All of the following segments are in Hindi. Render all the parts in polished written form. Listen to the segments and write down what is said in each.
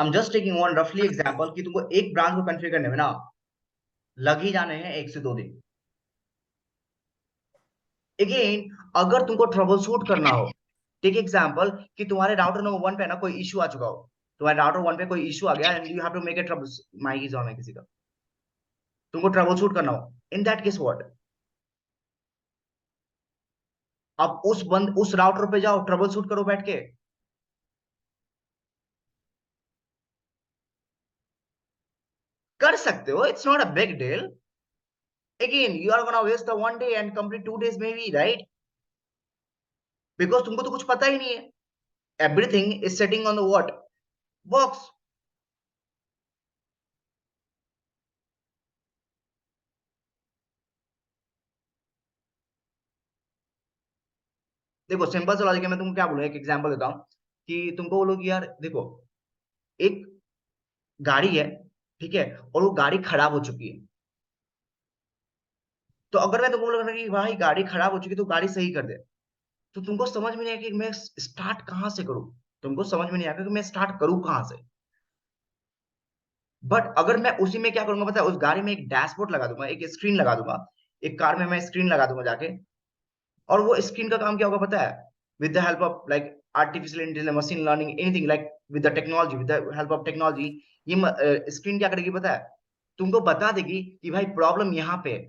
I am just taking one रफली एग्जांपल कि तुमको एक ब्रांच को कॉन्फ़िगर करने में ना लग ही जाने हैं 1 से 2 दिन। अगेन, अगर तुमको ट्रबल शूट करना हो, टेक एग्जांपल कि तुम्हारे राउटर नंबर 1 पे ना कोई इश्यू आ चुका हो, तुम्हारे राउटर 1 पे कोई इश्यू आ गया and you have to make a trouble, mike is on है किसी का, तुमको ट्रबल शूट करना हो, इन दैट केस व्हाट? अब उस राउटर पे जाओ, ट्रबल शूट करो बैठ के। कर सकते हो, it's not a big deal. Again you are gonna waste the 1 day and complete 2 days maybe, right? Because तुमको तो कुछ पता ही नहीं है। Everything is setting on the what box. देखो सिंपल सा लॉजिक है, मैं तुमको क्या बोलूं, एक एग्जांपल देता हूं कि तुमको बोलो कि यार देखो, एक गाड़ी है, ठीक है, और वो गाड़ी खराब हो चुकी है। तो अगर मैं तुमको बोलूंगा कि भाई गाड़ी खराब हो चुकी है तो गाड़ी सही कर दे, तो तुमको समझ में नहीं आएगा कि मैं स्टार्ट कहां से करूं। तुमको समझ में नहीं आएगा कि मैं स्टार्ट करूं कहां से। बट अगर मैं उसी में क्या करूंगा पता है, उस गाड़ी में एक डैशबोर्ड लगा दूंगा, एक स्क्रीन लगा दूंगा, एक कार में मैं स्क्रीन लगा दूंगा जाके। और वो स्क्रीन का काम क्या होगा पता है, with the help of like artificial intelligence, machine learning, anything like with the technology, with the help of technology, ये स्क्रीन क्या करेगी पता है, तुमको बता देगी कि भाई प्रॉब्लम यहाँ पे है,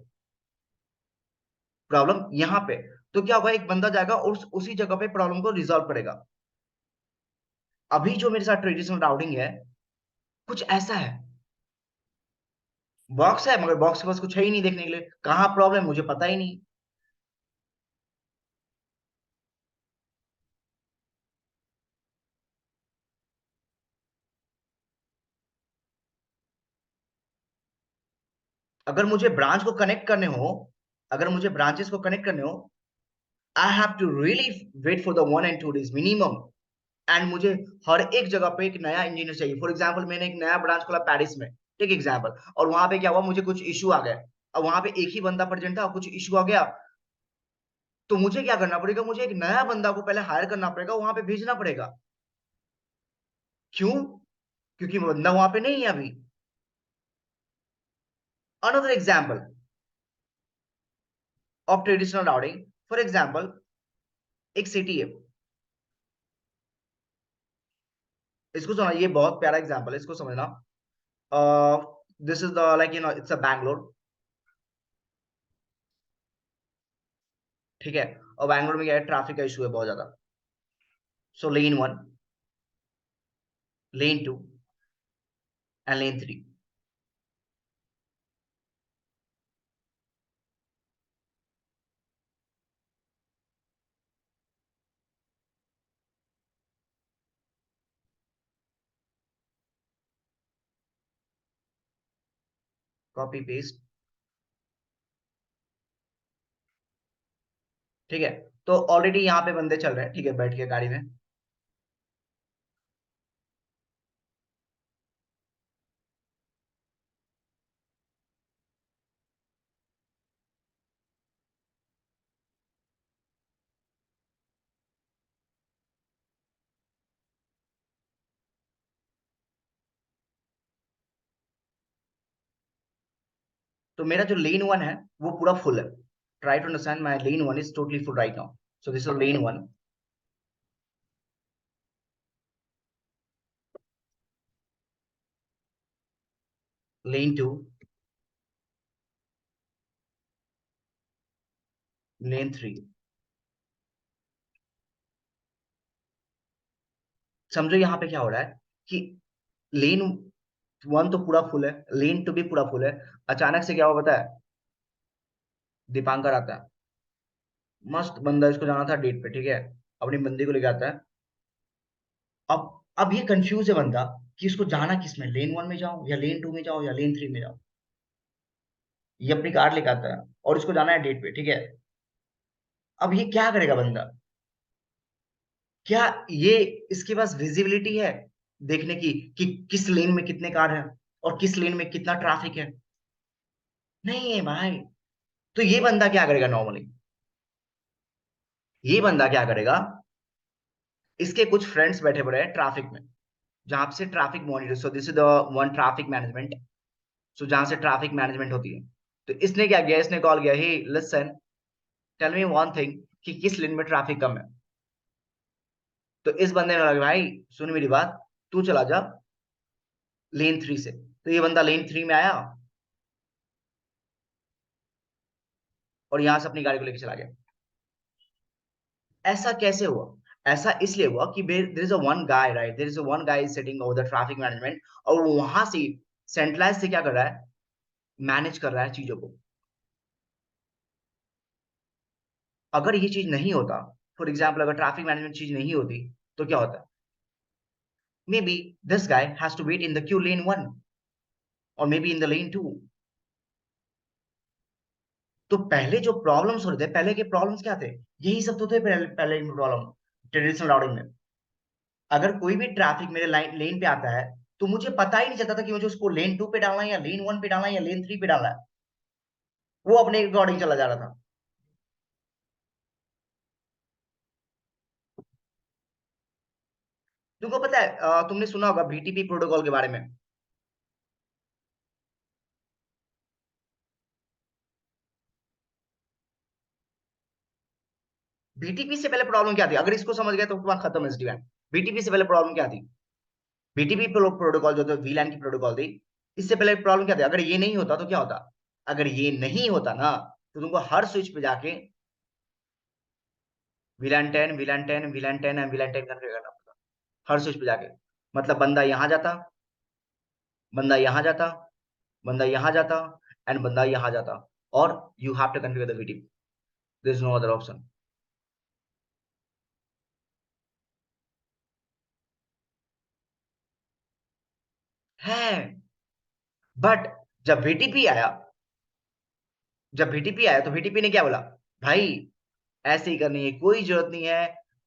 प्रॉब्लम यहाँ पे। तो क्या होगा, एक बंदा जाएगा और उसी जगह पे प्रॉब्लम को रिजॉल्व करेगा। अभी जो मेरे साथ ट्रेडिशनल राउटिंग है, कुछ ऐसा है, बॉक्स है मगर बॉक्स के पास कुछ है ही नहीं देखने के लिए, कहाँ प्रॉब्लम मुझे पता ही नहीं। अगर मुझे ब्रांच को कनेक्ट करने हो, अगर मुझे ब्रांचेस को कनेक्ट करने हो, I have to really wait for the 1 and 2 days minimum. And मुझे हर एक जगह पे एक नया इंजीनियर चाहिए। फॉर एग्जाम्पल मैंने एक नया ब्रांच खोला पेरिस में, ठीक एग्जाम्पल, और वहां पे क्या हुआ, मुझे कुछ इशू आ गया। अब वहां पे एक ही बंदा प्रेजेंट था, कुछ इशू आ गया, तो मुझे क्या करना पड़ेगा, मुझे एक नया बंदा को पहले हायर करना पड़ेगा, वहां पे भेजना पड़ेगा। क्यों? क्योंकि वो बंदा वहां पे नहीं है अभी। Another example of traditional routing, for example एक सिटी है, इसको सुना, ये बहुत प्यारा एग्जाम्पल है, इसको समझना। This is the like it's a Bangalore, ठीक है। और बैंगलोर में क्या है, ट्रैफिक का इशू है बहुत ज्यादा। सो लेन 1, lane 2 and lane 3। Copy paste, ठीक है। तो ऑलरेडी यहाँ पे बंदे चल रहे हैं, ठीक है, बैठ के गाड़ी में। तो मेरा जो लेन 1 है वो पूरा फुल है। Try to understand, my lane 1 is totally full right now. So this is lane 1, lane 2, lane 3। समझो यहाँ पे क्या हो रहा है कि लेन 1 तो पूरा फुल है, लेन 2 भी पूरा फुल है। अचानक से क्या हुआ पता है, दीपांकर आता है, मस्त बंदा, इसको जाना था डेट पे, ठीक है, अपनी बंदी को लेके आता है। अब ये कंफ्यूज है बंदा कि इसको जाना किस में, लेन 1 में जाऊं या लेन 2 में जाऊं या लेन 3 में जाऊं। ये अपनी कार लेके आता है और इसको जाना है डेट पे, ठीक है। अब ये क्या करेगा बंदा, क्या ये इसके पास विजिबिलिटी है देखने की कि किस लेन में कितने कार हैं और किस लेन में कितना ट्रैफिक है? नहीं है भाई। तो ये बंदा क्या करेगा नॉर्मली, ये बंदा क्या करेगा, इसके कुछ फ्रेंड्स बैठे पड़े हैं ट्रैफिक में, जहां से traffic monitor, so this is the one traffic management, so जहां से ट्रैफिक मैनेजमेंट होती है। तो इसने क्या किया, इसने कॉल किया, hey listen, tell me one thing, कि किस लेन में ट्रैफिक कम है। तो इस बंदे ने लगा, भाई सुन मेरी बात, तू चला जा लेन 3 से। तो ये बंदा लेन 3 में आया और यहां से अपनी गाड़ी को लेकर चला गया। ऐसा कैसे हुआ? ऐसा इसलिए हुआ कि there is a one guy, right, there is a one guy sitting over the traffic management, और वो वहां से सेंट्रलाइज से क्या कर रहा है, मैनेज कर रहा है चीजों को। अगर ये चीज नहीं होता, फॉर एग्जाम्पल अगर ट्रैफिक मैनेजमेंट चीज नहीं होती, तो क्या होता? Maybe this guy has to wait in the queue lane 1 और may be in the lane 2। तो पहले जो प्रॉब्लम्स होते थे, पहले के प्रॉब्लम्स क्या थे? यही सब तो थे पहले, पहले प्रॉब्लम ट्रेडिशनल राउटिंग में। अगर कोई भी ट्रैफिक मेरे लाइन लेन पे आता है, तो मुझे पता ही नहीं चलता था कि मुझे उसको लेन 2 पे डालना है या लेन 1 पे डालना है या लेन 3 पे डालना है। वो अपने अकॉर्डिंग चला जा रहा था। तुमको पता है, तुमने सुना होगा बीटीपी प्रोटोकॉल के बारे में। बीटीपी से पहले प्रॉब्लम क्या थी? अगर इसको समझ गए तो तुम्हारा खत्म है SDN। बीटीपी से पहले प्रॉब्लम क्या थी? बीटीपी प्रोटोकॉल जो था वीलैन की प्रोटोकॉल थी, इससे पहले प्रॉब्लम क्या थी? अगर ये नहीं होता तो क्या होता? अगर ये नहीं होता ना, तो तुमको हर स्विच पे जाके VLAN 10 VLAN 10 VLAN 10 and VLAN 10 configure करना पड़ता, हर स्विच पे जाके। मतलब बंदा यहां जाता, बंदा यहां जाता, बंदा यहां जाता, एंड बंदा यहां जाता, और you have to configure the VTP, there is no other option है। बट जब VTP आया, जब VTP आया तो VTP ने क्या बोला? भाई ऐसे ही करनी है, कोई जरूरत नहीं है,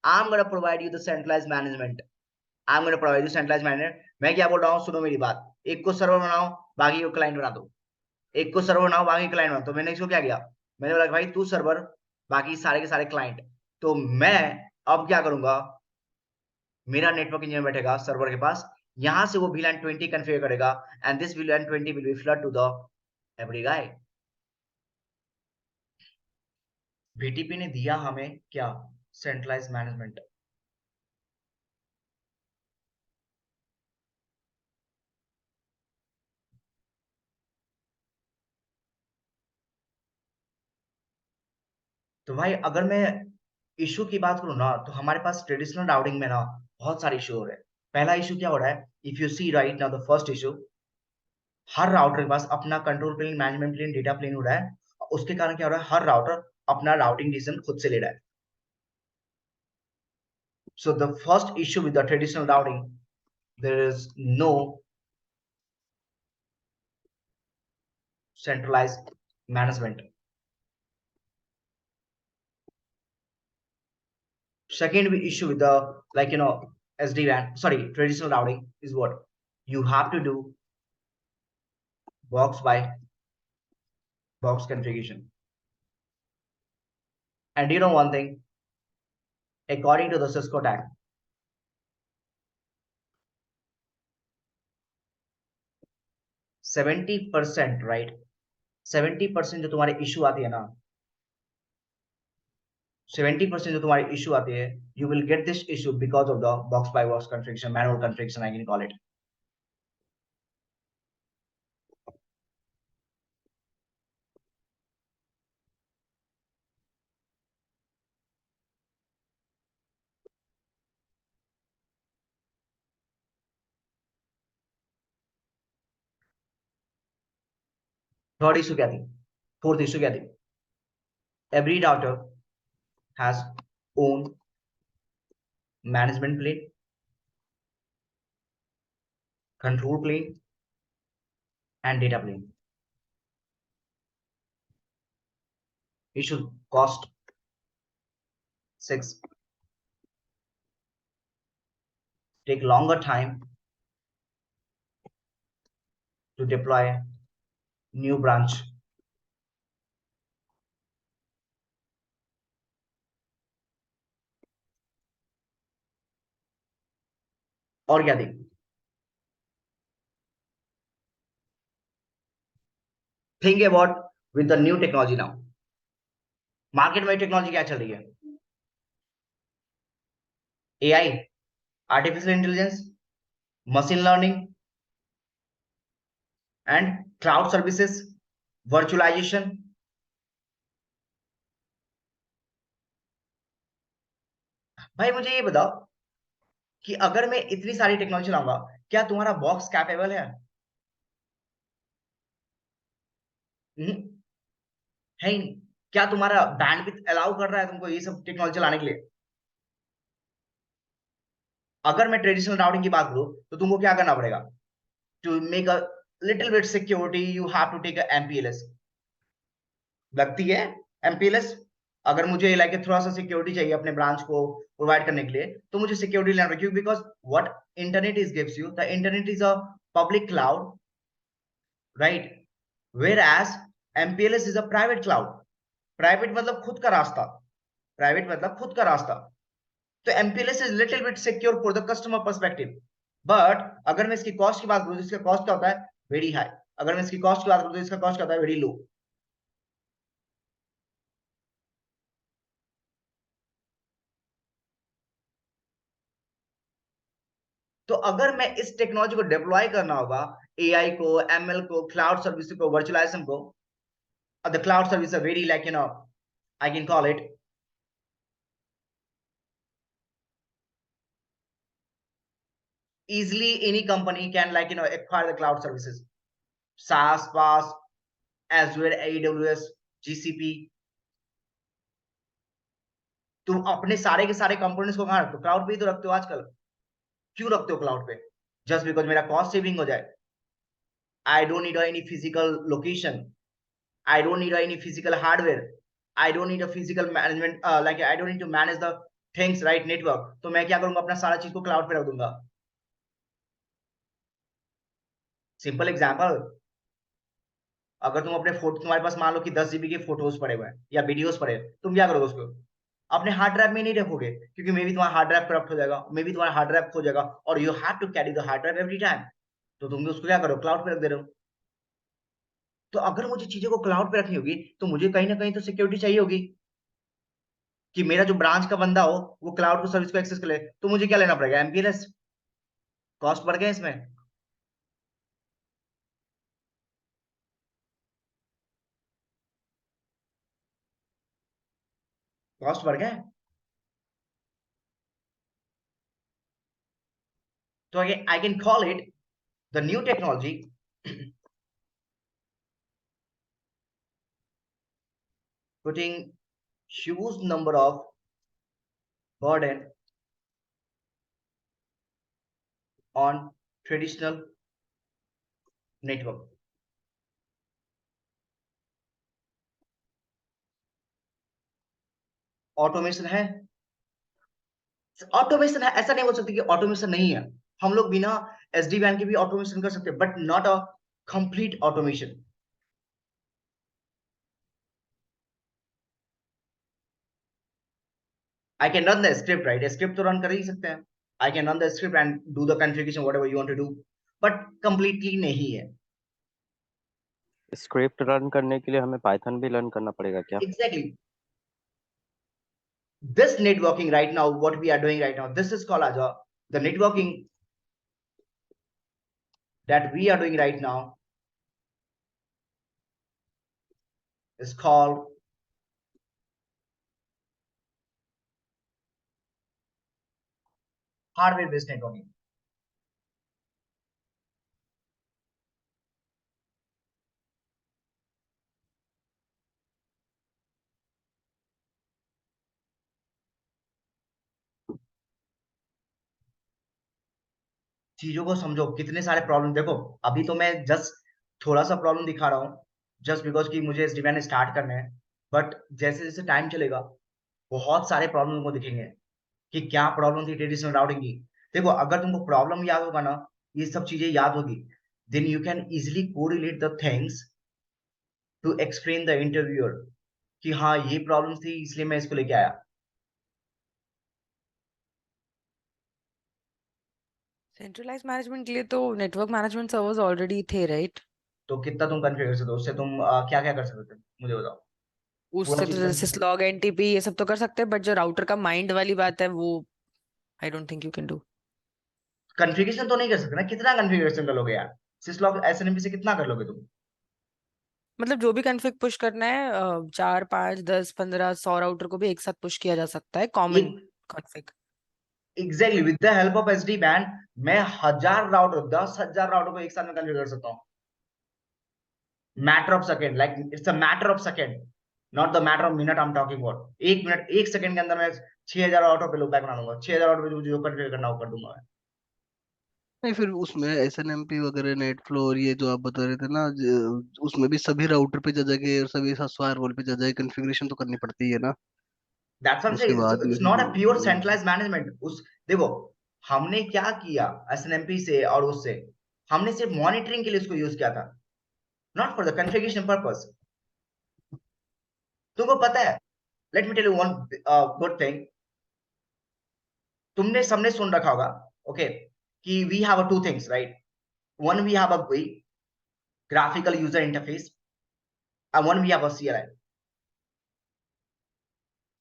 I am gonna provide you the centralised management, I am gonna provide you centralised management. मैं क्या बोल रहा हूँ, सुनो मेरी बात, एक को सर्वर बनाओ, बाकी को क्लाइंट बना दो। एक को सर्वर बनाओ, बाकी क्लाइंट बनाओ। तो मैंने इसको क्या किया, मैंने बोला भाई तू सर्वर, बाकी सारे के सारे क्लाइंट। तो मैं अब क्या करूंगा, मेरा नेटवर्क इंजीनियर बैठेगा सर्वर के पास, यहां से वो VLAN 20 कॉन्फ़िगर करेगा, and this VLAN 20 will be flood to the every guy. VTP ने दिया हमें क्या? Centralize management. तो भाई अगर मैं इशू की बात करूँ ना, तो हमारे पास ट्रेडिशनल राउटिंग में ना बहुत सारे इशू हो रहे हैं। पहला इशू क्या हो रहा है, if you see right now the first issue, हर राउटर के पास अपना control plane, management plane, data plane हो रहा है। उसके कारण क्या हो रहा है, हर राउटर अपना राउटिंग डिसीजन खुद से ले रहा है। So the first issue with the traditional routing, there is no centralized management. Second issue with the, like, SD-WAN, sorry, traditional routing is what? You have to do box by box configuration. And you know one thing, according to the Cisco tag, 70%, right? 70% जो तुम्हारे इशू आती है ना, 70% जो तुम्हारी इशू आती है, you will get this issue because of the box by box configuration, manual configuration, I can call it. Third issue क्या थी? फोर्थ इशू क्या थी? Every router has own management plane, control plane, and data plane. It should cost 6, take longer time to deploy new branch, और क्या थी? Think about with the new technology now. Market में टेक्नोलॉजी क्या चल रही है? AI, artificial intelligence, machine learning and cloud services, virtualization. भाई मुझे ये बताओ कि अगर मैं इतनी सारी टेक्नोलॉजी लाऊंगा, क्या तुम्हारा बॉक्स कैपेबल है? है ही नहीं। क्या तुम्हारा बैंडविड्थ अलाउ कर रहा है तुमको ये सब टेक्नोलॉजी लाने के लिए? अगर मैं ट्रेडिशनल राउटिंग की बात करूं तो तुमको क्या करना पड़ेगा? To make a little bit security you have to take a MPLS. लगती है एमपीएलएस। अगर मुझे लाइक थोड़ा सा सिक्योरिटी चाहिए अपने ब्रांच को प्रोवाइड करने के लिए, तो मुझे सिक्योरिटी लेना क्यों? Because what internet is gives you, the internet is a public cloud, right? Where as MPLS is a private cloud. Private मतलब खुद का रास्ता, प्राइवेट मतलब खुद का रास्ता। तो MPLS is little bit secure for the customer perspective. But अगर मैं इसकी कॉस्ट की बात करूं तो इसका कॉस्ट क्या होता है? Very high. अगर मैं इसकी कॉस्ट की बात करूं तो इसका कॉस्ट क्या होता है? Very low. तो अगर मैं इस टेक्नोलॉजी को डिप्लॉय करना होगा, एआई को, एमएल को, क्लाउड सर्विस को, वर्चुअलाइजेशन को, the cloud service are very like I can call it easily any company can acquire the cloud services. SaaS, PaaS, Azure, AWS, GCP। तुम अपने सारे के सारे कंपोनेंट्स को कहाँ रखते हो? क्लाउड पे ही तो रखते हो आजकल। क्यों रखते हो क्लाउड पे? जस्ट बिकॉज मेरा कॉस्ट सेविंग हो जाए। I don't need any physical location, I don't need any physical hardware, I don't need a physical management, like I don't need to manage the things, right? Network. तो मैं क्या करूंगा? अपना सारा चीज को क्लाउड पे रख दूंगा। सिंपल एग्जांपल, अगर तुम अपने फोटो, तुम्हारे पास मान लो कि 10 GB के फोटोज पड़े हुए हैं या वीडियोस पड़े हैं, तुम क्या करोगे उसको? अपने हार्ड ड्राइव में नहीं रखोगे, क्योंकि मे भी तुम्हारा हार्ड ड्राइव करप्ट हो जाएगा, मे भी तुम्हारा हार्ड ड्राइव खो जाएगा, और you have to carry the hard drive every time. तो तुम उसको क्या करो? क्लाउड पे रख दे रहे हो। तो अगर मुझे चीजों को क्लाउड पे रखनी होगी तो मुझे कहीं ना कहीं तो सिक्योरिटी चाहिए होगी, कि मेरा जो ब्रांच का बंदा हो वो क्लाउड को सर्विस को एक्सेस कर ले। तो मुझे क्या लेना पड़ेगा? एमपीएलएस। कॉस्ट बढ़ गया इसमें। कॉस्ट बढ़ गया। तो आई can call it the new technology putting huge number of burden on traditional network। Automation है, ऑटोमेशन है, ऐसा नहीं बोल सकते कि ऑटोमेशन नहीं है। हम लोग बिना एसडी वैन के भी ऑटोमेशन कर सकते हैं, but not a complete automation. I can run the script, right? Script तो रन कर ही सकते हैं। I can run the script and do the configuration whatever you want to do, but completely नहीं है। स्क्रिप्ट रन करने के लिए हमें पाइथन भी लर्न करना पड़ेगा क्या? Exactly. This networking right now, what we are doing right now, this is called as the networking that we are doing right now is called hardware based networking। चीजों को समझो, कितने सारे प्रॉब्लम देखो। अभी तो मैं जस्ट थोड़ा सा प्रॉब्लम दिखा रहा हूँ, जस्ट बिकॉज कि मुझे इस डिमांड स्टार्ट करना है। बट जैसे जैसे टाइम चलेगा, बहुत सारे प्रॉब्लम को दिखेंगे कि क्या प्रॉब्लम थी ट्रेडिशनल राउटिंग की। देखो, अगर तुमको प्रॉब्लम याद होगा ना, ये सब चीजें याद होगी, then you can easily correlate the things to explain the interviewer कि हाँ ये प्रॉब्लम थी इसलिए मैं इसको लेके आया। सेंट्रलाइज मैनेजमेंट के लिए तो नेटवर्क मैनेजमेंट सर्वर्स ऑलरेडी थे, राइट? तो कितना तुम कॉन्फ़िगर कर सकते हो उससे? तुम क्या क्या कर सकते हो मुझे बताओ। पूरा उससे तो चीज जैसे स्लॉग एनटीपी ये सब तो कर सकते हैं, बट जो राउटर का माइंड वाली बात है वो I don't think you can do. Configuration तो नहीं कर सकते ना, कितना कॉन्फ़िगरेशन कर लोगे यार? सिस्लॉग एसएनएमपी से कितना कर लोगे तुम? मतलब जो भी कॉन्फ़िग पुश करना है 4 5 10 15 100 राउटर को भी एक साथ पुश किया जा सकता है कॉमन एक config. Exactly with the help of SD band मैं 1000 राउटर 10,000 राउटर को एक साथ में कॉन्फ़िगर कर सकता हूँ। Matter of second, like it's a matter of second, not the matter of minute I am talking about. 1 minute 1 second के अंदर मैं 6,000 राउटर पे लूपबैक बना दूंगा। 6,000 राउटर पे जो कॉन्फ़िगर करना वो कर दूंगा मैं। नहीं, फिर उसमें एसएनएमपी वगैरह नेट फ्लो और ये जो आप बता रहे थे ना, उसमें भी सभी राउटर पे जा जाके और सभी फायरवॉल पे जा जाके कॉन्फ़िगरेशन तो करनी पड़ती है ना। दैट्स व्हाट आई उसके सेइंग, बाद it's not a pure centralised management. उस देखो हमने क्या किया एसएनएमपी से और उससे, हमने सिर्फ मॉनिटरिंग के लिए उसको यूज किया था, not for the configuration purpose. तुमको पता है, let me tell you one good thing. तुमने सबने सुन रखा होगा, ओके, कि we have a two things right. One we have a GUI, graphical user interface, and one we have a CLI।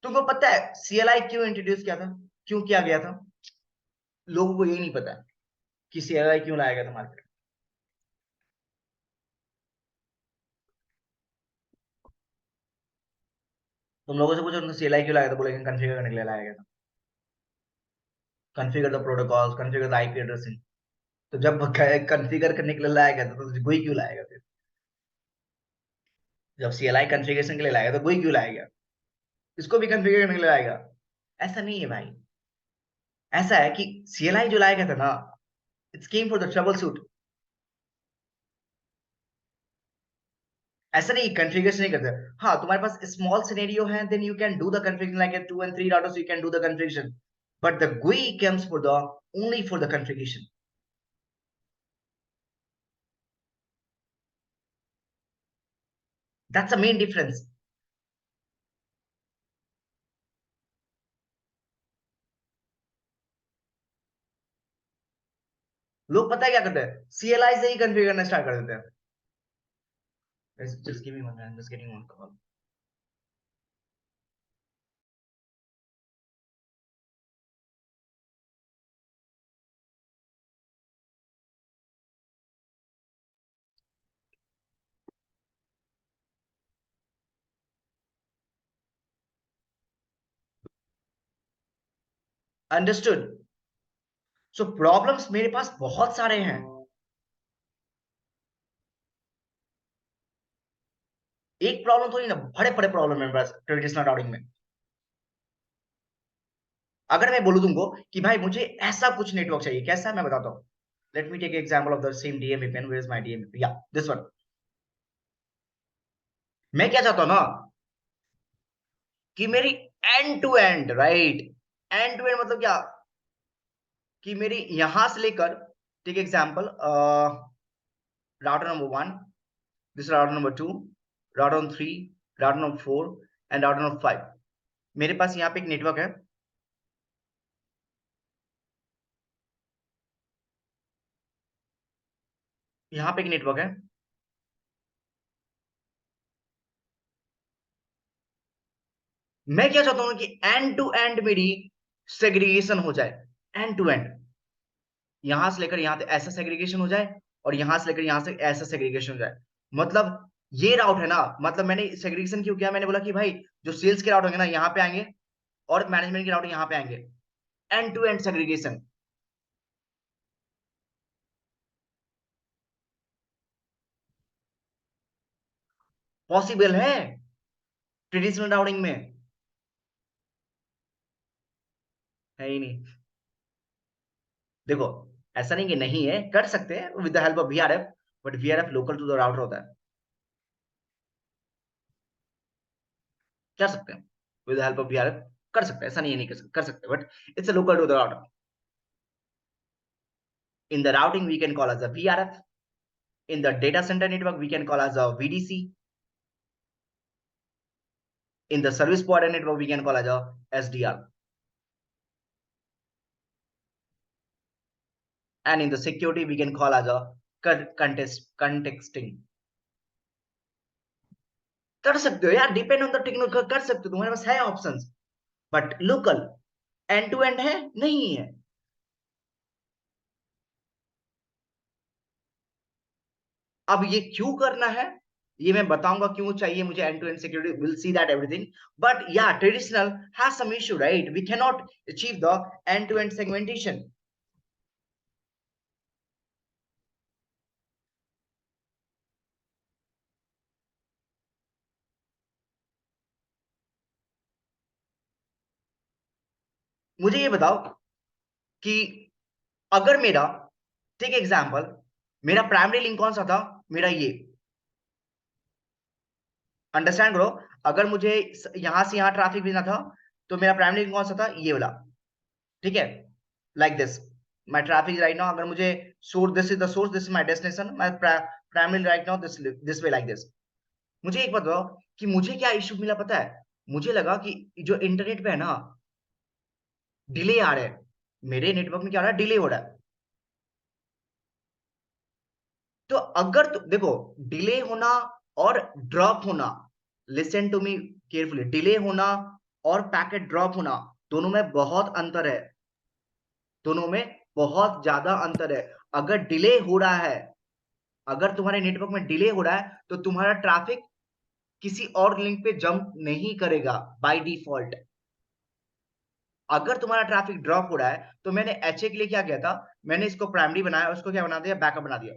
तुमको पता है CLI क्यों इंट्रोड्यूस किया था, क्यों किया गया था? लोगों को यही नहीं पता है कि CLI क्यों लाया गया था मार्केट में। तुम लोगों से पूछो उनको CLI क्यों लाया था, बोलेंगे कॉन्फ़िगर करने के लिए लाया गया था। Configure the protocols, configure the IP addressing. तो जब कॉन्फ़िगर करने के लिए लाया गया था तो GUI क्यों लाया गया फिर? जब CLI कॉन्फ़िगरेशन के लिए लाया गया तो GUI क्यों लाया गया? इसको भी कॉन्फ़िगर करने के लिए लाया गया? ऐसा नहीं है भाई। ऐसा है कि CLI जो लाया गया था ना, it's came for the troubleshoot. ऐसा नहीं कॉन्फ़िगरेशन नहीं करते। हाँ, तुम्हारे पास स्मॉल सिनेरियो है, then you can do the configuration like 2 and 3 routers, you can do the configuration. But the GUI comes for the only for the configuration. That's the main difference. लोग पता है क्या करते हैं, CLI से ही कॉन्फ़िगर करना स्टार्ट कर देते हैं। Just give me one minute, I'm just getting one call. Understood? So problems मेरे पास बहुत सारे हैं। एक प्रॉब्लम तो नहीं ना, बड़े बड़े प्रॉब्लम है मेरे पास ट्रेडिशनल राउटिंग में। अगर मैं बोलूं तुमको कि भाई मुझे ऐसा कुछ नेटवर्क चाहिए, कैसा है मैं बताता हूँ। Let me take example of the same DMVPN। Where is my DMVPN? या दिस वन। मैं क्या चाहता हूं ना कि मेरी end to end, right, end to end मतलब क्या, कि मेरी यहां से लेकर, take example, router number 1, this router number 2, router number 3, router number 4 and router number 5। मेरे पास यहाँ पे एक नेटवर्क है, यहाँ पे एक नेटवर्क है। मैं क्या चाहता हूं कि एंड टू एंड मेरी सेग्रीगेशन हो जाए। एंड टू एंड, यहां से लेकर यहां तक ऐसा सेग्रीगेशन हो जाए, और यहां से लेकर यहां से ऐसा सेग्रीगेशन हो जाए। मतलब ये राउट है ना, मतलब मैंने सेग्रीगेशन क्यों किया, मैंने बोला कि भाई जो सेल्स के राउट होंगे ना यहाँ पे आएंगे, और मैनेजमेंट के राउट यहाँ पे आएंगे। End to end segregation possible है ट्रेडिशनल राउटिंग में, है ही नहीं। देखो ऐसा नहीं कि नहीं है, कर सकते हैं with the help of VRF, but VRF local to the router होता है। कर सकते हैं with the help of VRF, कर सकते हैं, ऐसा नहीं है नहीं कर सकते, but it's a local to the router. In the routing we can call as a VRF. In the data center network we can call as a VDC. In the service provider network we can call as a SDR. And in the security we can call as a contexting. कर सकते हो यार, डिपेंड ऑन द टेक्नोलॉजी कर सकते हो, तुम्हारे पास है options. But local end to end है नहीं है। अब ये क्यों करना है, ये मैं बताऊंगा क्यों चाहिए मुझे end to end security, will see that everything. But या traditional has some issue, right? We can not achieve the end to end segmentation. मुझे ये बताओ कि अगर मेरा, टेक एग्जांपल, मेरा प्राइमरी लिंक कौन सा था, मेरा ये, अंडरस्टैंड करो। अगर मुझे यहां से यहां ट्रैफिक भेजना था तो मेरा प्राइमरी लिंक कौन सा था, ये वाला, ठीक है? Like this my traffic right now. अगर मुझे source, this is the source, this is my destination, my primary right now this way like this. मुझे एक बात बताओ कि मुझे क्या इशू मिला पता है? मुझे लगा कि जो इंटरनेट पे है ना, डिले आ रहा है, मेरे नेटवर्क में क्या हो रहा है, डिले हो रहा है। तो अगर देखो, डिले होना और ड्रॉप होना, listen to me carefully, delay होना और पैकेट ड्रॉप होना, दोनों में बहुत अंतर है, दोनों में बहुत ज्यादा अंतर है। अगर डिले हो रहा है, अगर तुम्हारे नेटवर्क में डिले हो रहा है तो तुम्हारा ट्रैफिक किसी और लिंक पे जंप नहीं करेगा बाय डिफॉल्ट। अगर तुम्हारा ट्रैफिक ड्रॉप हो रहा है, तो मैंने एचए के लिए क्या किया था, मैंने इसको प्राइमरी बनाया, उसको क्या बना दिया, बैकअप बना दिया।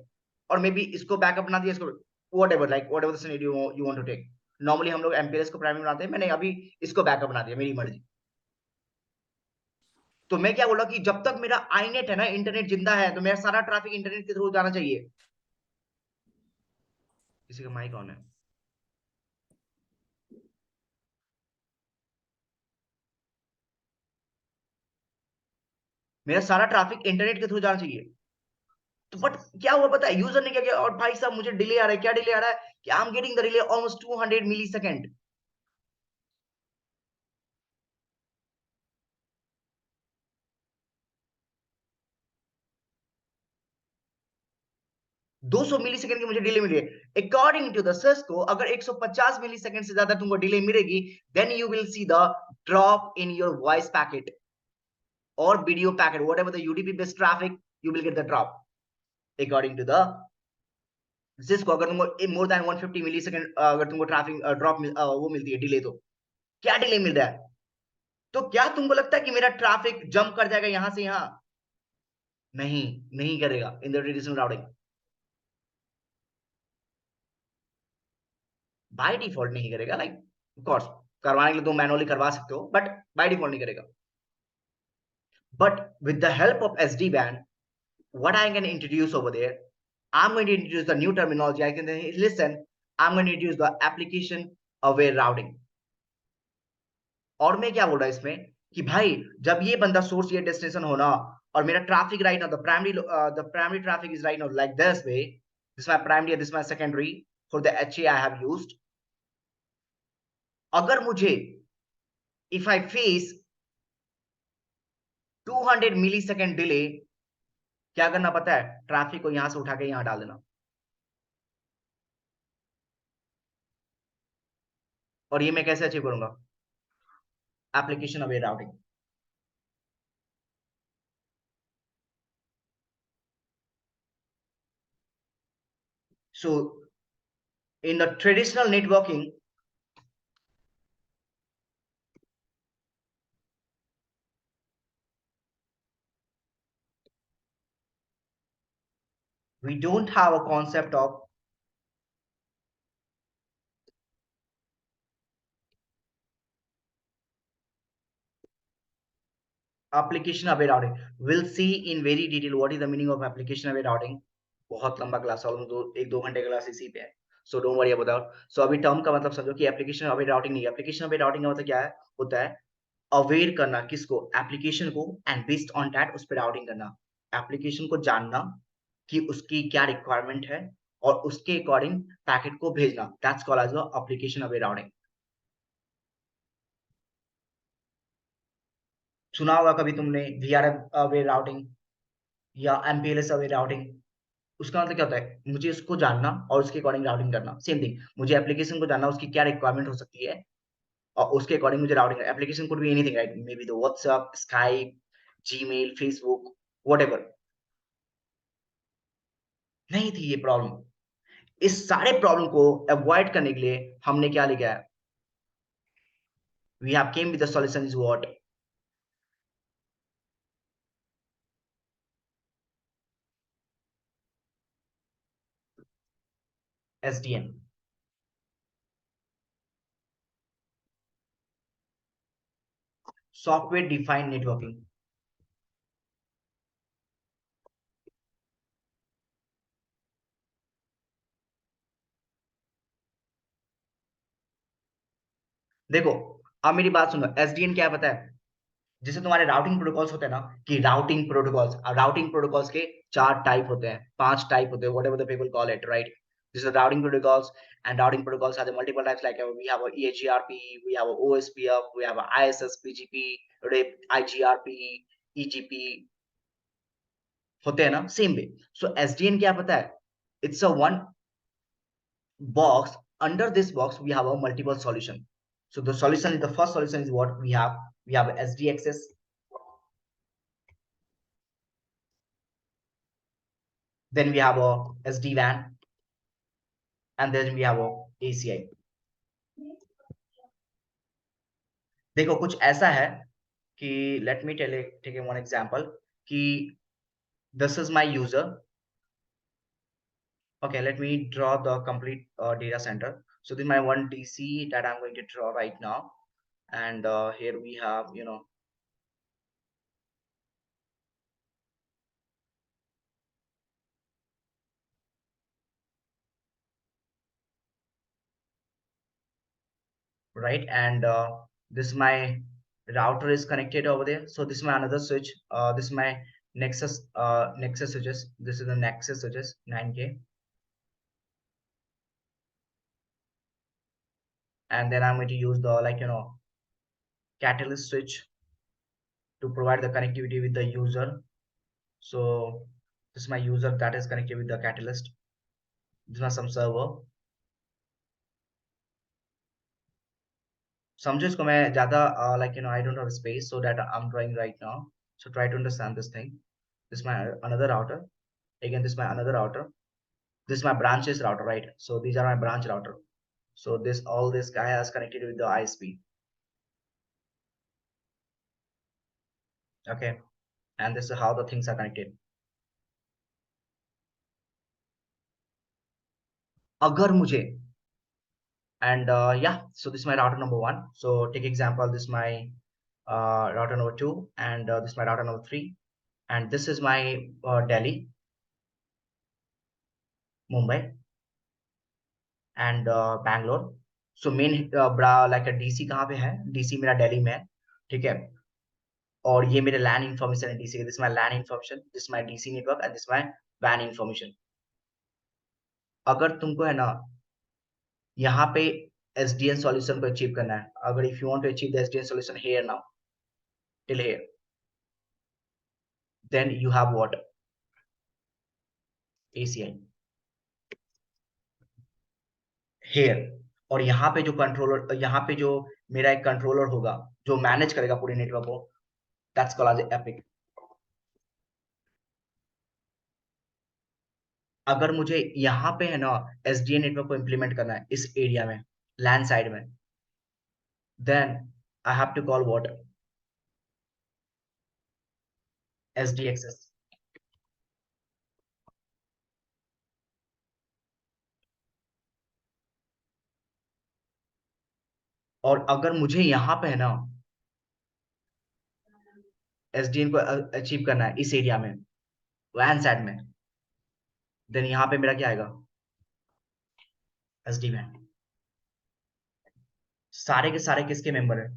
और मे बी इसको बैकअप बना दिया, इसको whatever, like whatever the scenario you want to take. Normally हम लोग एमपीएस को प्राइमरी बनाते हैं, मैंने अभी इसको बैकअप बना दिया, मेरी मर्जी। तो मैं क्या बोला कि जब तक मेरा आईनेट है ना, इंटरनेट जिंदा है, तो मेरा सारा ट्रैफिक इंटरनेट के थ्रू जाना चाहिए। किसी का माइक ऑन है? मेरा सारा ट्रैफिक इंटरनेट के थ्रू जाना चाहिए। तो बट क्या हुआ पता है, यूजर ने क्या किया, और भाई साहब मुझे डिले आ रहा है, क्या डिले आ रहा है कि I am getting the delay almost 200 millisecond. 200 millisecond की मुझे डिले मिली है। अकॉर्डिंग टू द सिस्को, अगर 150 मिली सेकेंड से ज्यादा तुमको डिले मिलेगी, then you will see the drop in your voice packet और video packet, whatever the UDP based traffic, you will get the drop according to the Cisco. अगर तुमको मोर देन 150 मिली सेकेंड अगर तुमको ट्रैफिक ड्रॉप वो मिलती है, डिले, तो क्या डिले मिल रहा है? तो क्या तुमको लगता है कि मेरा ट्रैफिक जंप कर जाएगा यहां से यहां? नहीं, नहीं करेगा in the traditional routing, by default नहीं करेगा। लाइक ऑफ कोर्स करवाने के लिए तुम मैनुअली करवा सकते हो, बट बाय डिफॉल्ट नहीं करेगा। But with the help of SD band, what I can introduce over there, I'm going to introduce the new terminology. I can listen, I'm going to introduce the application aware routing। और मैं क्या बोल रहा इसमें कि भाई जब ये बंदा सोर्स ये डेस्टिनेशन होना, और मेरा traffic right now, the primary traffic is right now like this way, this my primary, this my secondary for the HA I have used. अगर मुझे, if I face 200 millisecond delay, क्या करना पता है, ट्रैफिक को यहां से उठा के यहां डाल देना। और ये मैं कैसे अचीव करूंगा, application aware routing. So in the traditional networking, we don't have a concept of application aware routing. We'll see in very detail what is the meaning of application aware routing. बहुत लंबा क्लास है, ऑलमोस्ट 1-2 घंटे का क्लास इसी पे है। So don't worry about that. So अभी टर्म का मतलब समझो कि एप्लीकेशन अवेयर राउटिंग नहीं है। एप्लीकेशन अवेयर राउटिंग का मतलब क्या है, होता है अवेयर करना किसको, एप्लीकेशन को, एंड बेस्ड ऑन दैट उस पर राउटिंग करना। एप्लीकेशन को जानना कि उसकी क्या रिक्वायरमेंट है और उसके अकॉर्डिंग पैकेट को भेजना, that's called as application aware routing. सुना होगा कभी तुमने वीआरएम अवेयर राउटिंग या एमपीएलएस अवेयर राउटिंग। उसका मतलब क्या होता है, मुझे उसको जानना और उसके अकॉर्डिंग राउटिंग करना, सेम थिंग। मुझे एप्लीकेशन को जानना, उसकी क्या रिक्वायरमेंट हो सकती है, और उसके अकॉर्डिंग मुझे routing. Application could be anything, right? May be the WhatsApp, Skype, Gmail, Facebook, whatever. नहीं थी ये प्रॉब्लम। इस सारे प्रॉब्लम को अवॉइड करने के लिए हमने क्या लिखा है? We have came with the solution is what? SDN. Software defined networking. देखो, अब मेरी बात सुनो, एसडीएन क्या पता है? जैसे तुम्हारे राउटिंग प्रोटोकॉल्स होते हैं ना, कि राउटिंग प्रोटोकॉल्स के 4 टाइप होते हैं, 5 टाइप होते हैं, whatever the people call it, right? This is routing protocols, and routing protocols have the multiple types, like we have a EGRP, we have a OSPF, we have a ISSPGP, RIP, IGRP, EGP, होते हैं ना सेम वे। सो एसडीएन क्या पता है? It's a one box. Under this box we have a multiple solution. So the solution is, the first solution is what we have. We have SD access, then we have a SD WAN, and then we have a ACI. देखो कुछ ऐसा है कि let me take one example कि this is my user. Okay, let me draw the complete data center. So this is my one DC that I'm going to draw right now, and here we have, right? And this my router is connected over there. So this is my another switch. This is my Nexus switches. This is the Nexus switches 9K. And then I'm going to use the Catalyst switch to provide the connectivity with the user. So this is my user that is connected with the Catalyst. This is some server. समझो इसको, मैं ज्यादा I don't have space, so that I'm drawing right now. So try to understand this thing. This is my another router. Again, this is my another router. This is my branches router, right? So these are my branch router. So all this guy has connected with the ISP. Okay, and this is how the things are connected. अगर मुझे, and yeah, so this is my router number 1. So take example, this is my router number 2, and this is my router number 3, and this is my Delhi, Mumbai, and Bangalore. So main बड़ा like a DC कहाँ पे है? DC मेरा दिल्ली में है, ठीक है? और ये मेरे LAN information है DC, this is my LAN information, this is my DC network, and this is my WAN information. अगर तुमको है ना यहाँ पे SDN solution को अचीव करना है, अगर if you want to achieve the SDN solution here now till here, then you have what? ACI here. और यहाँ पे जो कंट्रोलर, यहाँ पे जो मेरा एक कंट्रोलर होगा जो मैनेज करेगा पूरे नेटवर्क को, that's called as एपिक। अगर मुझे यहाँ पे है ना SDN नेटवर्क को इम्प्लीमेंट करना है इस एरिया में, लैंड साइड में, then I have to call what? SDXS. और अगर मुझे यहाँ पे है ना SDN को अचीव करना है इस एरिया में, लैंड साइड में, देन यहाँ पे मेरा क्या आएगा? SD WAN। सारे के सारे किसके मेंबर है?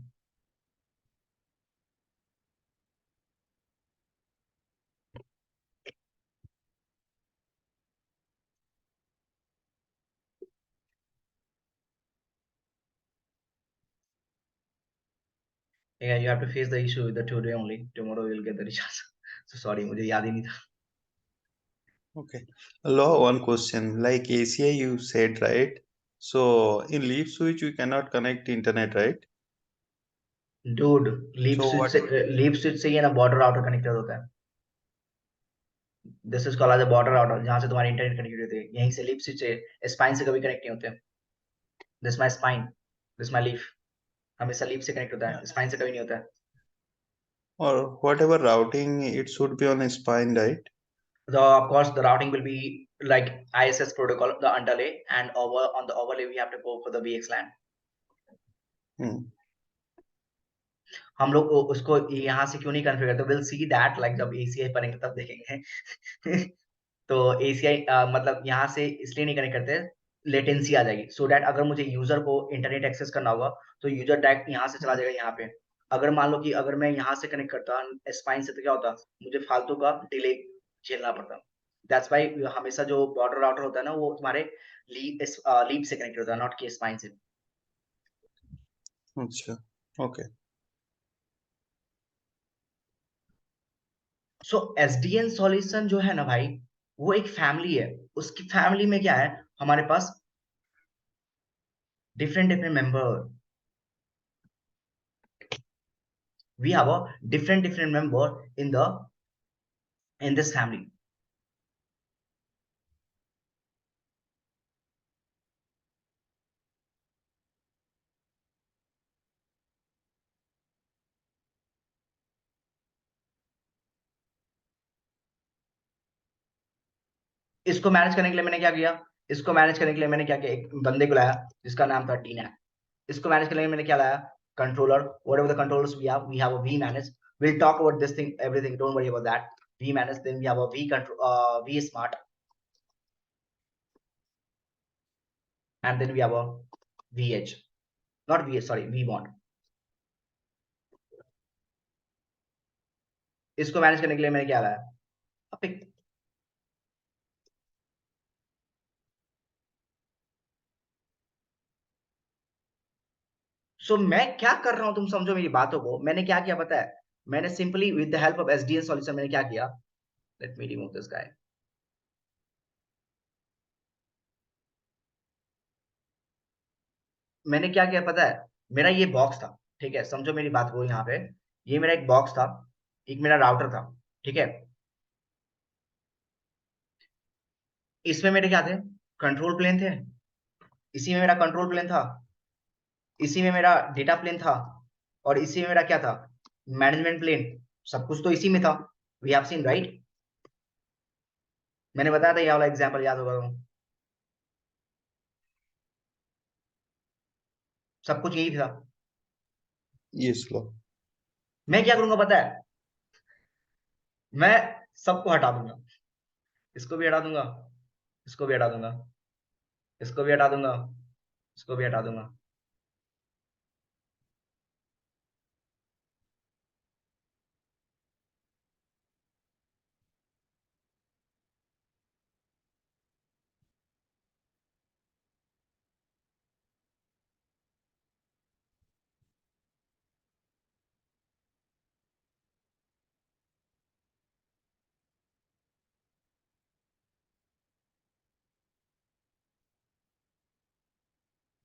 Yeah, you have to face the issue with the today only. Tomorrow you'll get the recharge. So sorry, मुझे याद ही नहीं था। Okay. Law, one question. Like ACI, you said, right? So in leaf switch, we cannot connect internet, right? Dude, leap So switch what? से ये ना बॉर्डर राउटर कनेक्टेड होता है. This is called as a border router, जहां से तुम्हारी इंटरनेट कनेक्टेड होती है. यहीं से लीप स्विच से स्पाइन से कभी कनेक्ट नहीं होते. This my spine, this my leaf, हमेशा लीफ से कनेक्ट होता है, स्पाइन से कभी नहीं होता है. Or whatever routing, it should be on a spine, right? So of course the routing will be like ISS protocol, the underlay, and over on the overlay we have to go for the VXLAN. हम लोग उसको यहाँ से क्यों नहीं कॉन्फ़िगर करते, विल सी दैट लाइक जब ACI पढ़ेंगे तब देखेंगे. तो ACI मतलब यहाँ से इसलिए नहीं कनेक्ट करते, लेटेंसी आ जाएगी, सो दैट अगर मुझे यूजर को इंटरनेट एक्सेस करना होगा तो यूजर डायरेक्ट यहाँ से चला जाएगा यहाँ पे. अगर मान लो कि अगर मैं यहाँ से कनेक्ट करता स्पाइन से, तो क्या होता, मुझे फालतू का डिले झेलना पड़ता. दैट्स व्हाई हमेशा जो बॉर्डर राउटर होता है ना, वो तुम्हारे लीप से कनेक्ट होता है, नॉट कि स्पाइन से. अच्छा. Okay. सो एसडीएन सॉल्यूशन जो है ना भाई, वो एक फैमिली है. उसकी फैमिली में क्या है, हमारे पास different different member, we have a different member in this family. इसको मैनेज करने के लिए मैंने क्या किया, इसको मैनेज करने के लिए मैंने क्या किया, एक बंदे को लाया जिसका नाम था डीनैप. इसको मैनेज करने के लिए मैंने क्या लाया, controller. Whatever the controllers we have a vmanage. We'll talk about this thing, everything, don't worry about that. Vmanage, then we have a vsmart, and then we have a vh, not vh, sorry, vmod. इसको मैनेज करने के लिए मैंने क्या लाया, पिक. सो मैं क्या कर रहा हूं, तुम समझो मेरी बातों को. मैंने क्या किया पता है, मैंने simply with the help of SDN solution मैंने क्या किया, let me remove this guy. मैंने क्या किया पता है, मेरा ये बॉक्स था, ठीक है, समझो मेरी बात को. यहाँ पे ये मेरा एक बॉक्स था, एक मेरा राउटर था, ठीक है. इसमें मेरे क्या थे, कंट्रोल प्लेन थे, इसी में मेरा कंट्रोल प्लेन था, इसी में मेरा डेटा प्लेन था, और इसी में मेरा क्या था, मैनेजमेंट प्लेन. सब कुछ तो इसी में था. We have seen right. मैंने बताया था, ये वाला एग्जांपल याद होगा तुम, सब कुछ यही था. Yes, law. मैं क्या करूंगा पता है, मैं सबको हटा दूंगा, इसको भी हटा दूंगा, इसको भी हटा दूंगा, इसको भी हटा दूंगा, इसको भी हटा दूंगा.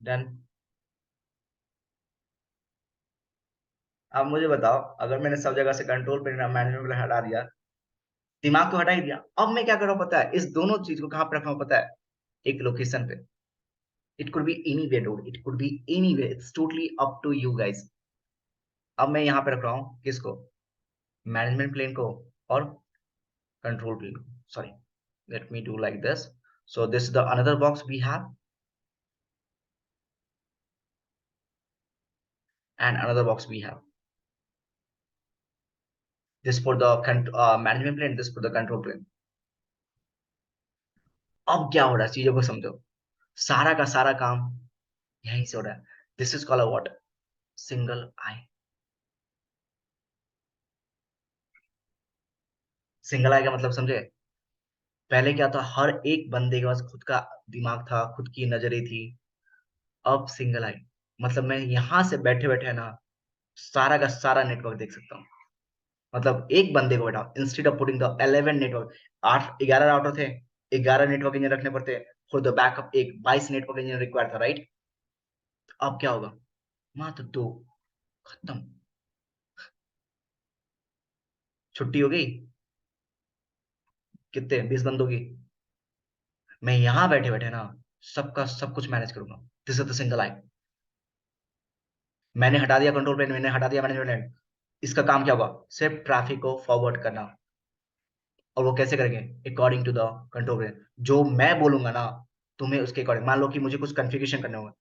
डन. अब मुझे बताओ, अगर मैंने सब जगह से कंट्रोल पे मैनेजमेंट हटा दिया, दिमाग को हटा ही दिया, अब मैं क्या कर रहा हूं पता है, इस दोनों चीज को कहां पे रख रहा हूं पता है, एक लोकेशन पे. It could be any way dude, it could be any way, it's totally up to you guys. अब मैं यहाँ पे रख रहा हूँ किसको, मैनेजमेंट प्लेन को और कंट्रोल प्लेन को. Sorry, let me do like this. So this is the another box we have, and another box we have. This for the management plane, this for the control plane. अब क्या हो रहा है, चीजों को समझो. सारा का सारा काम यहीं से हो रहा है. This is called what, single eye. Single eye का मतलब समझे, पहले क्या था, हर एक बंदे के पास खुद का दिमाग था, खुद की नजरें थी. अब सिंगल आई मतलब मैं यहां से बैठे बैठे ना सारा का सारा नेटवर्क देख सकता हूँ. मतलब एक बंदे को बैठाओ instead of putting the 11 network, 11 router थे, 11 नेटवर्क इंजीनियर रखने पड़ते, फॉर द बैकअप एक 22 नेटवर्क इंजीनियर रिक्वायर था, राइट? अब क्या होगा? मात्र 2, खत्म, छुट्टी हो गई। कितने 20 बंदों की। मैं यहां बैठे बैठे ना सबका सब कुछ मैनेज करूंगा। This is the single I. मैंने हटा दिया कंट्रोल प्लेन, मैंने हटा दिया मैनेजमेंट प्लेन। इसका काम क्या होगा? सिर्फ ट्रैफिक को फॉरवर्ड करना। और वो कैसे करेंगे? According to the control plane. जो मैं बोलूंगा ना तुम्हें उसके अकॉर्डिंग। मान लो कि मुझे कुछ कॉन्फ़िगरेशन करने होंगे,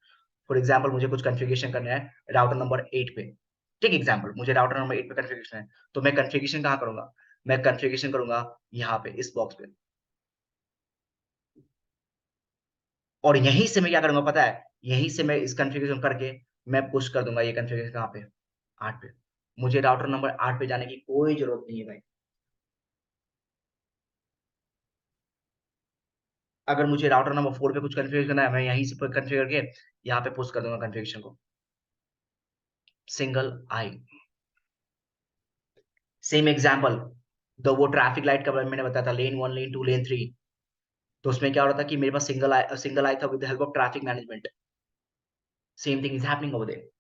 फॉर एग्जांपल मुझे कुछ कॉन्फ़िगरेशन करना है राउटर नंबर 8 पे। ठीक एग्जांपल, मुझे राउटर नंबर 8 पे कॉन्फ़िगरेशन है, तो मैं कॉन्फ़िगरेशन कहाँ करूंगा? मैं कॉन्फ़िगरेशन करूंगा यहाँ पे इस बॉक्स पे। और यहीं से मैं क्या करूंगा पता है? यहीं से मैं इस कॉन्फ़िगरेशन करके मैं पुश कर दूंगा ये कॉन्फ़िगरेशन कहाँ पे? 8 पे। मुझे राउटर नंबर 8 पे जाने की कोई जरूरत नहीं है भाई। अगर मुझे राउटर नंबर 4 पे कुछ कॉन्फ़िगर करना है, मैं यहीं से कॉन्फ़िगर करके यहाँ पे पुश कर दूंगा कॉन्फ़िगरेशन को। Single I. सेम एग्जांपल, वो ट्रैफिक लाइट का मैंने बताया था, लेन 1, लेन 2, लेन 3। तो उसमें क्या हो रहा था कि मेरे पास सिंगल आई था with the help of traffic management. Same thing is happening over there.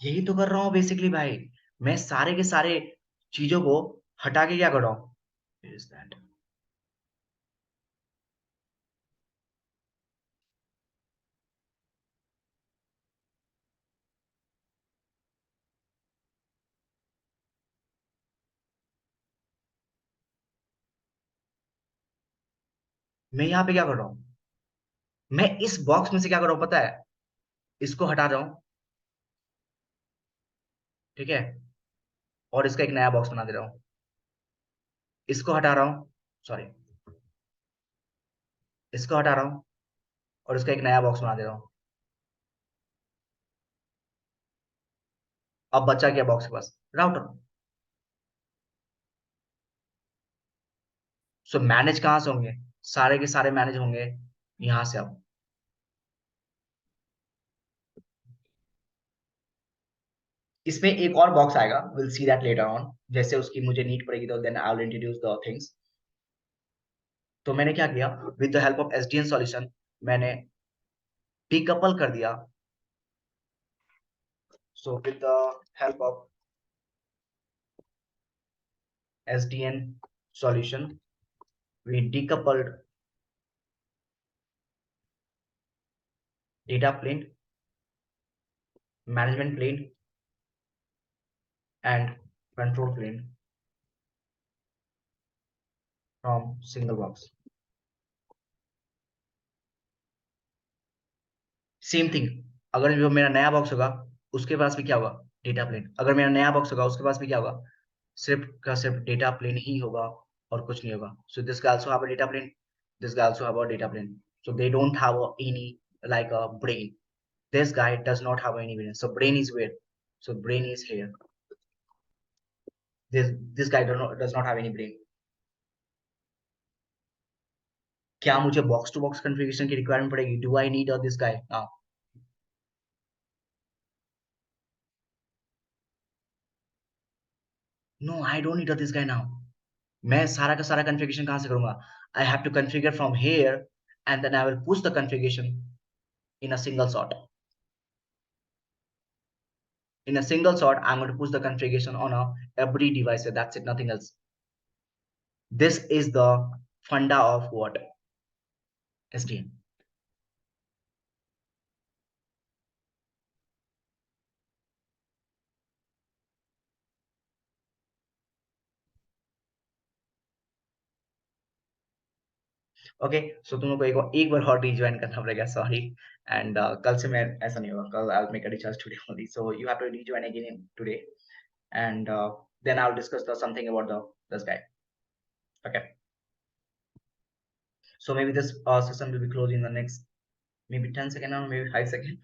यही तो कर रहा हूँ बेसिकली भाई। मैं सारे के सारे चीजों को हटा के क्या कर रहा हूँ? Is that? मैं यहाँ पे क्या कर रहा हूँ? मैं इस बॉक्स में से क्या कर रहा हूँ पता है? इसको हटा रहा हूँ, ठीक है, और इसका एक नया बॉक्स बना दे रहा हूँ। इसको हटा रहा हूँ, सॉरी, इसको हटा रहा हूँ और इसका एक नया बॉक्स बना दे रहा हूँ। अब बचा क्या बॉक्स के पास? राउटर। सो मैनेज कहां से होंगे? सारे के सारे मैनेज होंगे यहां से। अब इसमें एक और बॉक्स आएगा, will see that later on. जैसे उसकी मुझे नीड पड़ेगी तो then I will introduce the things. तो मैंने क्या किया? With the help of SDN solution मैंने डीकपल कर दिया। So with the help of SDN solution we decoupled data plane, management plane and control plane from single box. Same thing, अगर जो मेरा नया बॉक्स होगा उसके पास भी क्या होगा? Data plane. अगर मेरा नया बॉक्स होगा उसके पास भी क्या होगा? सिर्फ का सिर्फ डेटा प्लेन ही होगा और कुछ नहीं होगा। So this guy also have a data plane, this guy also have a data plane, so they don't have any like a brain. This guy does not have any brain, so brain is where? So brain is here. This guy does not have any brain. क्या मुझे बॉक्स टू बॉक्स कॉन्फ़िगरेशन की रिक्वायरमेंट पड़ेगी? Do I need this guy now? No, I don't need this guy now. मैं सारा का सारा कॉन्फ़िगरेशन कहां से करूंगा? I have to configure from here and then I will push the configuration in a single shot. In a single shot, I'm going to push the configuration on every device. So that's it, nothing else. This is the funda of what? SDN. Okay, so तुम लोग को एक बार और रिज्वाइन करना पड़ेगा, सॉरी। एंड कल से मैं ऐसा नहीं होगा, कल I will make a recharge today only, so you have to rejoin again today and then I'll discuss something about this guy. Okay, so maybe this session will be closed in the next maybe 10 seconds or maybe 5 seconds.